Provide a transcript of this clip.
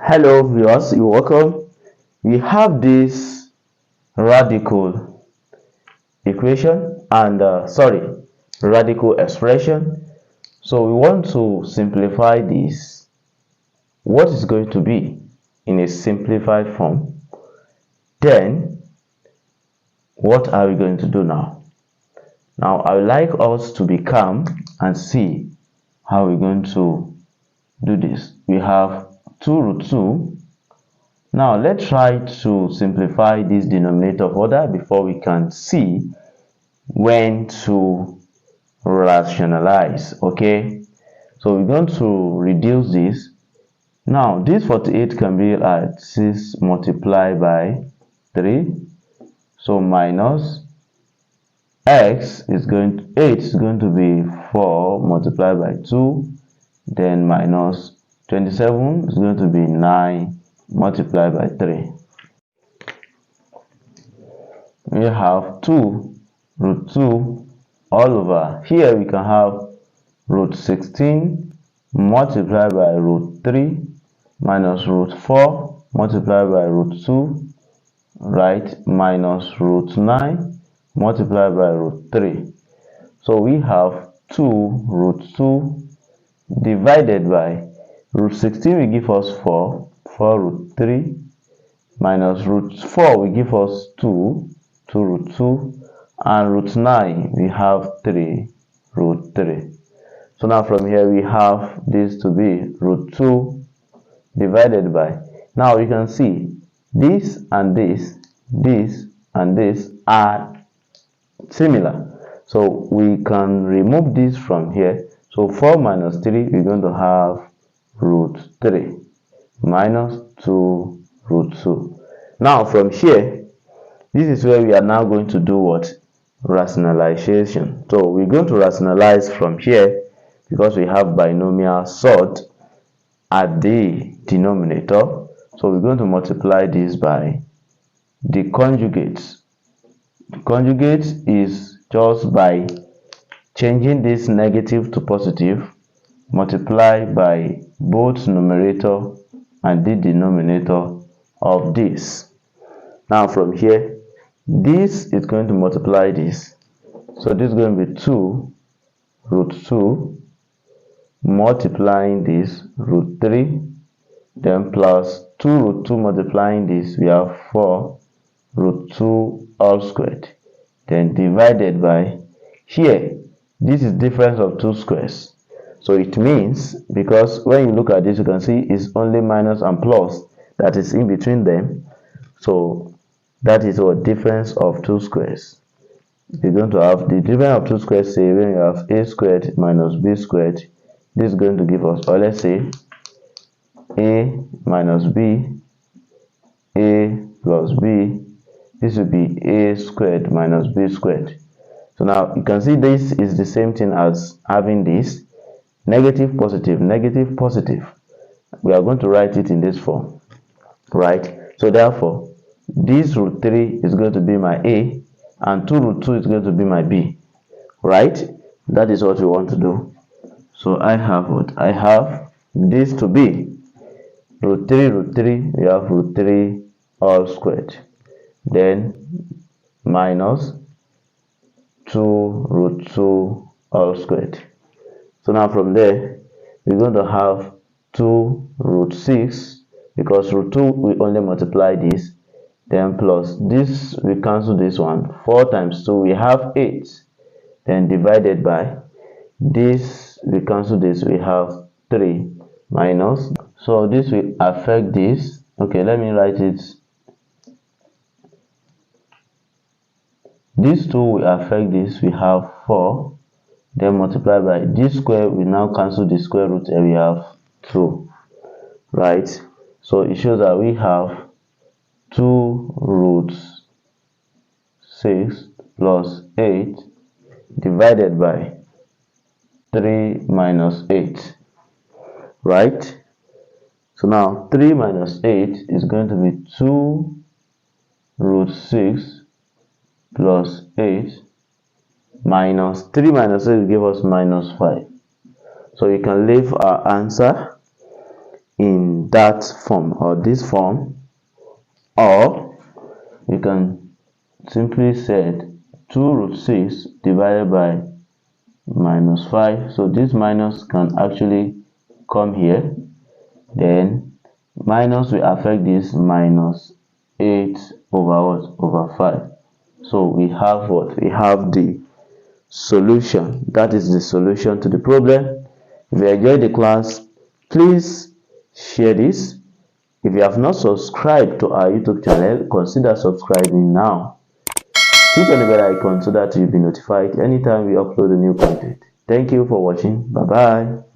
Hello viewers, you're welcome. We have this radical equation and radical expression. So we want to simplify this. What is going to be in a simplified form? Then what are we going to do now? Now I would like us to be calm and see how we're going to do this. We have 2 root 2. Now let's try to simplify this denominator further before we can see when to rationalize. Okay, so we're going to reduce this. Now this 48 can be at 6 multiplied by 3, so minus x is going to 8 is going to be 4 multiplied by 2, then minus 27 is going to be 9 multiplied by 3. We have 2 root 2 all over. Here we can have root 16 multiplied by root 3 minus root 4 multiplied by root 2, right, minus root 9 multiplied by root 3. So we have 2 root 2 divided by root 16 will give us 4 root 3 minus root 4 will give us 2 root 2, and root 9 we have 3 root 3. So now from here we have this to be root 2 divided by, now you can see this and this and this are similar, so we can remove this from here. So 4 minus 3 we're going to have root 3 minus 2 root 2. Now from here, this is where we are now going to do what? Rationalization. So we're going to rationalize from here because we have binomial sort at the denominator. So we're going to multiply this by the conjugate. The conjugate is just by changing this negative to positive, multiply by both numerator and the denominator of this. Now from here, this is going to multiply this. So this is going to be 2 root 2 multiplying this root 3, then plus 2 root 2 multiplying this, we have 4 root 2 all squared, then divided by, here this is difference of 2 squares. So it means, because when you look at this you can see it's only minus and plus that is in between them, so that is our difference of 2 squares. You're going to have the difference of 2 squares, say when you have a squared minus b squared, this is going to give us, or let's say a minus b, a plus b, this will be a squared minus b squared. So now you can see this is the same thing as having this negative positive negative positive. We are going to write it in this form, right? So therefore this root 3 is going to be my a and 2 root 2 is going to be my b, right? That is what we want to do. So I have what? I have this to be root 3, we have root 3 all squared, then minus 2 root 2 all squared. So now from there we're going to have 2 root 6, because root 2 we only multiply this, then plus this we cancel this one, 4 times 2 we have 8, then divided by this we cancel this, we have 3 minus, so this will affect this. Okay, let me write it. These 2 will affect this, we have 4, then multiply by this square, we now cancel the square root and we have 2, right? So it shows that we have 2 root 6 plus 8 divided by 3 minus 8, right? So now 3 minus 8 is going to be 2 root 6 plus 8 minus 3 minus 8 will give us minus 5. So we can leave our answer in that form or this form, or you can simply set 2 root 6 divided by minus 5. So this minus can actually come here, then minus will affect this minus 8 over what? Over 5. So we have what? We have the solution. That is the solution to the problem. If you enjoyed the class, please share this. If you have not subscribed to our YouTube channel, consider subscribing now. Click on the bell icon so that you'll be notified anytime we upload a new content. Thank you for watching. Bye bye.